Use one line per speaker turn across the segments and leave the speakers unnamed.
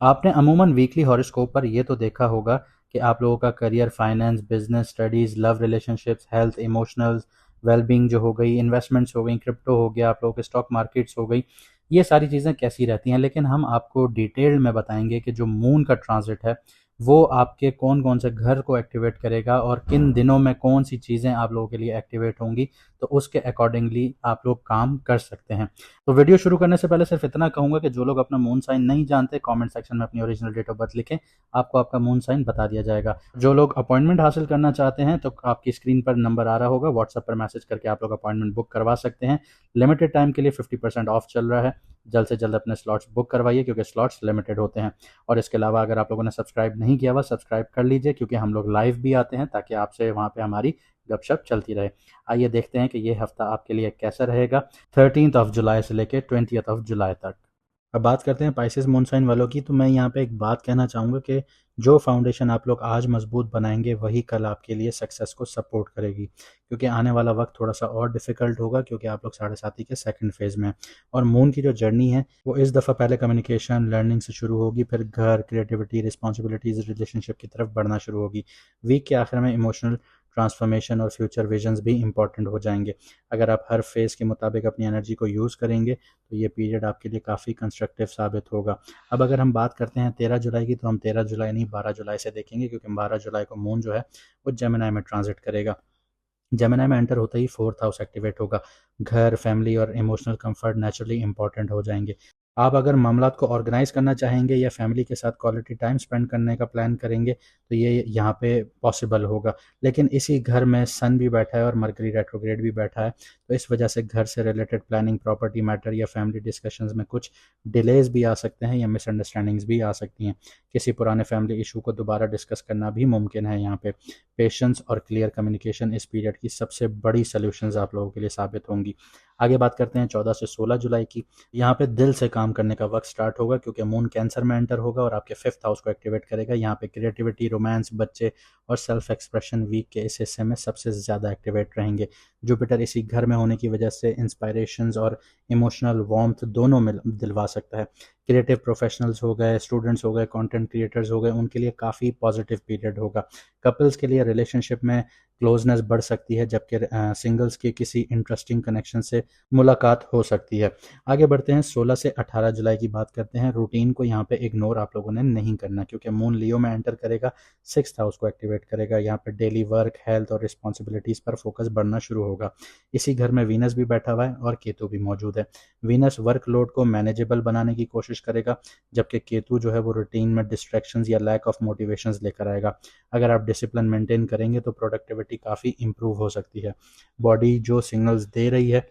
आपने अमूमन weekly horoscope पर ये तो देखा होगा कि आप लोगों का career, finance, business, studies, love relationships, health, emotionals, wellbeing जो हो गई, इन्वेस्टमेंट्स हो गई, क्रिप्टो हो गया, आप लोगों के स्टॉक मार्केट्स हो गई, ये सारी चीज़ें कैसी रहती हैं। लेकिन हम आपको डिटेल में बताएंगे कि जो मून का ट्रांजिट है वो आपके कौन कौन से घर को एक्टिवेट करेगा और किन दिनों में कौन सी चीज़ें आप लोगों के लिए एक्टिवेट होंगी, तो उसके अकॉर्डिंगली आप लोग काम कर सकते हैं। तो वीडियो शुरू करने से पहले सिर्फ इतना कहूंगा कि जो लोग अपना मून साइन नहीं जानते, कमेंट सेक्शन में अपनी ओरिजिनल डेट ऑफ बर्थ लिखें, आपको आपका मून साइन बता दिया जाएगा। जो लोग अपॉइंटमेंट हासिल करना चाहते हैं तो आपकी स्क्रीन पर नंबर आ रहा होगा, व्हाट्सएप पर मैसेज करके आप लोग अपॉइंटमेंट बुक करवा सकते हैं। लिमिटेड टाइम के लिए 50% ऑफ चल रहा है, जल्द से जल्द अपने स्लॉट्स बुक करवाइए क्योंकि स्लॉट्स लिमिटेड होते हैं। और इसके अलावा अगर आप लोगों ने सब्सक्राइब नहीं किया हुआ, सब्सक्राइब कर लीजिए क्योंकि हम लोग लाइव भी आते हैं ताकि आपसे वहाँ पे हमारी गपशप चलती रहे। आइए देखते हैं कि ये हफ्ता आपके लिए कैसा रहेगा 13 जुलाई से लेकर 20 जुलाई तक। अब बात करते हैं पाइसेस मून साइन वालों की। तो मैं यहाँ पे एक बात कहना चाहूँगा कि जो फाउंडेशन आप लोग आज मजबूत बनाएंगे वही कल आपके लिए सक्सेस को सपोर्ट करेगी, क्योंकि आने वाला वक्त थोड़ा सा और डिफिकल्ट होगा क्योंकि आप लोग साढ़े साथी के सेकंड फेज में हैं। और मून की जो जर्नी है वो इस दफ़ा पहले कम्युनिकेशन लर्निंग से शुरू होगी, फिर घर, क्रिएटिविटी, रिस्पॉन्सिबिलिटीज़, रिलेशनशिप की तरफ बढ़ना शुरू होगी। वीक के आखिर में इमोशनल ट्रांसफॉर्मेशन और फ्यूचर विजन्स भी इंपॉर्टेंट हो जाएंगे। अगर आप हर फेज़ के मुताबिक अपनी एनर्जी को यूज़ करेंगे तो ये पीरियड आपके लिए काफ़ी कंस्ट्रक्टिव साबित होगा। अब अगर हम बात करते हैं 13 जुलाई की, तो हम 13 जुलाई नहीं 12 जुलाई से देखेंगे क्योंकि 12 जुलाई को मून जो है वो जेमिनाई में ट्रांजिट करेगा। जेमिनाई में एंटर होते ही फोर्थ हाउस एक्टिवेट होगा। घर, फैमिली और इमोशनल कंफर्ट नेचुरली इंपॉर्टेंट हो जाएंगे। आप अगर मामलात को ऑर्गेनाइज करना चाहेंगे या फैमिली के साथ क्वालिटी टाइम स्पेंड करने का प्लान करेंगे तो ये यहाँ पे पॉसिबल होगा। लेकिन इसी घर में सन भी बैठा है और मरकरी रेट्रोग्रेड भी बैठा है, तो इस वजह से घर से रिलेटेड प्लानिंग, प्रॉपर्टी मैटर या फैमिली डिस्कशंस में कुछ डिलेज भी आ सकते हैं या मिसअंडरस्टैंडिंग्स भी आ सकती हैं। किसी पुराने फैमिली इशू को दोबारा डिस्कस करना भी मुमकिन है। यहाँ पे पेशेंस और क्लियर कम्युनिकेशन इस पीरियड की सबसे बड़ी सॉल्यूशंस आप लोगों के लिए साबित होंगी। आगे बात करते हैं 14 से 16 जुलाई की। यहाँ पे दिल से काम करने का वक्त स्टार्ट होगा क्योंकि मून कैंसर में एंटर होगा और आपके फिफ्थ हाउस को एक्टिवेट करेगा। यहाँ पे क्रिएटिविटी, रोमांस, बच्चे और सेल्फ एक्सप्रेशन वीक के इस हिस्से में सबसे ज़्यादा एक्टिवेट रहेंगे। जुपिटर इसी घर में होने की वजह से इंस्पायरेशंस और इमोशनल वार्मथ दोनों में दिलवा सकता है। क्रिएटिव प्रोफेशनल्स हो गए, स्टूडेंट्स हो गए, कंटेंट क्रिएटर्स हो गए, उनके लिए काफ़ी पॉजिटिव पीरियड होगा। कपल्स के लिए रिलेशनशिप में क्लोजनेस बढ़ सकती है, जबकि सिंगल्स के किसी इंटरेस्टिंग कनेक्शन से मुलाकात हो सकती है। आगे बढ़ते हैं 16 से 18 जुलाई की बात करते हैं। रूटीन को यहाँ पे इग्नोर आप लोगों ने नहीं करना क्योंकि मून लियो में एंटर करेगा, सिक्स्थ हाउस को एक्टिवेट करेगा। यहाँ पे डेली वर्क, हेल्थ और रिस्पॉन्सिबिलिटीज़ पर फोकस बढ़ना शुरू होगा। इसी घर में वीनस भी बैठा हुआ है और केतु भी मौजूद है। वीनस वर्कलोड को मैनेजेबल बनाने की कोशिश करेगा, जबकि केतु जो है वो रूटीन में डिस्ट्रैक्शंस या लैक ऑफ मोटिवेशंस लेकर आएगा। अगर आप डिसिप्लिन मेंटेन करेंगे तो प्रोडक्टिविटी काफ़ी इंप्रूव हो सकती है। बॉडी जो सिग्नल्स दे रही है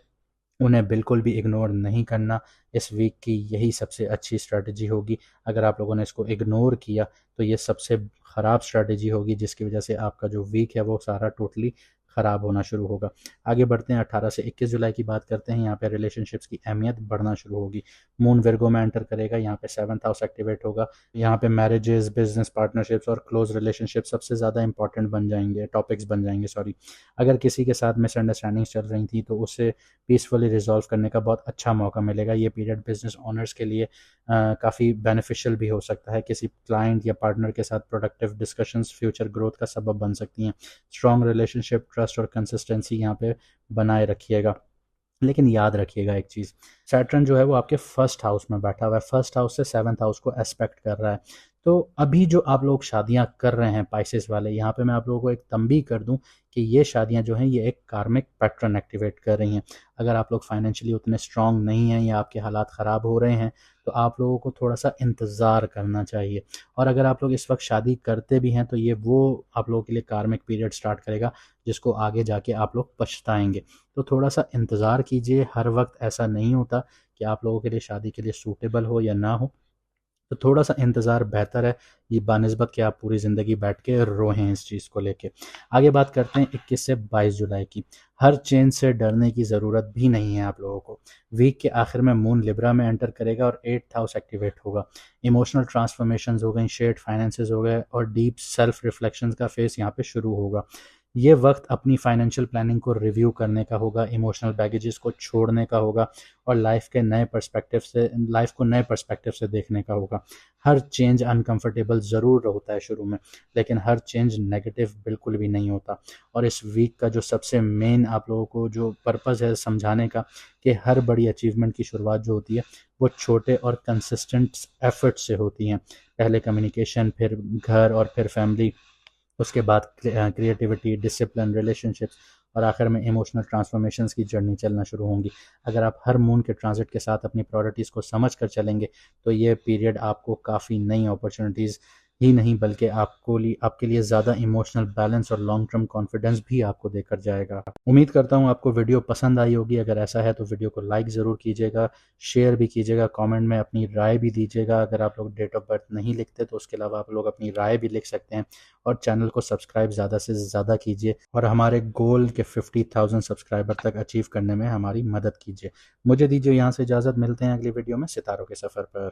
उन्हें बिल्कुल भी इग्नोर नहीं करना। इस वीक की यही सबसे अच्छी स्ट्रैटेजी होगी। अगर आप लोगों ने इसको इग्नोर किया तो ये सबसे ख़राब स्ट्रैटेजी होगी जिसकी वजह से आपका जो वीक है वो सारा टोटली ख़राब होना शुरू होगा। आगे बढ़ते हैं 18 से 21 जुलाई की बात करते हैं। यहाँ पे रिलेशनशिप्स की अहमियत बढ़ना शुरू होगी। मून विर्गो में एंटर करेगा, यहाँ पे सेवंथ हाउस एक्टिवेट होगा। यहाँ पे मैरिजेस, बिजनेस पार्टनरशिप्स और क्लोज रिलेशनशिप सबसे ज़्यादा इंपॉर्टेंट बन जाएंगे, टॉपिक्स बन जाएंगे सॉरी। अगर किसी के साथ मिसअंडरस्टैंडिंग्स चल रही थी तो उसे पीसफुली रिजॉल्व करने का बहुत अच्छा मौका मिलेगा। ये पीरियड बिजनेस ओनर्स के लिए काफ़ी बेनिफिशियल भी हो सकता है। किसी क्लाइंट या पार्टनर के साथ प्रोडक्टिव डिस्कशंस फ्यूचर ग्रोथ का सबब बन सकती हैं। स्ट्रॉन्ग रिलेशनशिप, ट्रस्ट और कंसिस्टेंसी यहाँ पे बनाए रखिएगा। लेकिन याद रखिएगा एक चीज़, सैटर्न जो है वो आपके फर्स्ट हाउस में बैठा हुआ है, फर्स्ट हाउस से सेवन्थ हाउस को एस्पेक्ट कर रहा है। तो अभी जो आप लोग शादियां कर रहे हैं पाइसेस वाले, यहाँ पे मैं आप लोगों को एक तंबीह कर दूं कि ये शादियां जो हैं ये एक कार्मिक पैटर्न एक्टिवेट कर रही हैं। अगर आप लोग फाइनेंशियली उतने स्ट्रांग नहीं हैं या आपके हालात ख़राब हो रहे हैं तो आप लोगों को थोड़ा सा इंतज़ार करना चाहिए। और अगर आप लोग इस वक्त शादी करते भी हैं तो ये वो आप लोगों के लिए कार्मिक पीरियड स्टार्ट करेगा जिसको आगे जाके आप लोग पछताएंगे। तो थोड़ा सा इंतज़ार कीजिए। हर वक्त ऐसा नहीं होता कि आप लोगों के लिए शादी के लिए सूटेबल हो या ना हो, तो थोड़ा सा इंतज़ार बेहतर है ये बानिस्बत कि आप पूरी ज़िंदगी बैठ के रोएं इस चीज़ को लेके। आगे बात करते हैं 21 से 22 जुलाई की। हर चेंज से डरने की ज़रूरत भी नहीं है आप लोगों को। वीक के आखिर में मून लिब्रा में एंटर करेगा और एट्थ हाउस एक्टिवेट होगा। इमोशनल ट्रांसफॉर्मेशन हो गई, शेयर्ड फाइनेंसेस हो गए और डीप सेल्फ रिफ्लेक्शन का फेस यहाँ पे शुरू होगा। ये वक्त अपनी फाइनेंशियल प्लानिंग को रिव्यू करने का होगा, इमोशनल बैगेजेस को छोड़ने का होगा और लाइफ को नए पर्सपेक्टिव से देखने का होगा। हर चेंज अनकंफर्टेबल ज़रूर होता है शुरू में, लेकिन हर चेंज नेगेटिव बिल्कुल भी नहीं होता। और इस वीक का जो सबसे मेन आप लोगों को जो पर्पज़ है समझाने का, कि हर बड़ी अचीवमेंट की शुरुआत जो होती है वो छोटे और कंसिस्टेंट एफर्ट से होती हैं। पहले कम्युनिकेशन, फिर घर और फिर फैमिली, उसके बाद क्रिएटिविटी, डिसिप्लिन, रिलेशनशिप्स और आखिर में इमोशनल ट्रांसफॉर्मेशंस की जर्नी चलना शुरू होंगी। अगर आप हर मून के ट्रांजिट के साथ अपनी प्रायोरिटीज़ को समझ कर चलेंगे तो ये पीरियड आपको काफ़ी नई अपॉर्चुनिटीज़ ही नहीं बल्कि आपके लिए ज़्यादा इमोशनल बैलेंस और लॉन्ग टर्म कॉन्फिडेंस भी आपको देकर जाएगा। उम्मीद करता हूँ आपको वीडियो पसंद आई होगी। अगर ऐसा है तो वीडियो को लाइक ज़रूर कीजिएगा, शेयर भी कीजिएगा, कमेंट में अपनी राय भी दीजिएगा। अगर आप लोग डेट ऑफ बर्थ नहीं लिखते तो उसके अलावा आप लोग अपनी राय भी लिख सकते हैं। और चैनल को सब्सक्राइब ज़्यादा से ज़्यादा कीजिए और हमारे गोल के 50,000 सब्सक्राइबर तक अचीव करने में हमारी मदद कीजिए। मुझे दीजिए यहाँ से इजाज़त, मिलते हैं अगली वीडियो में सितारों के सफ़र पर।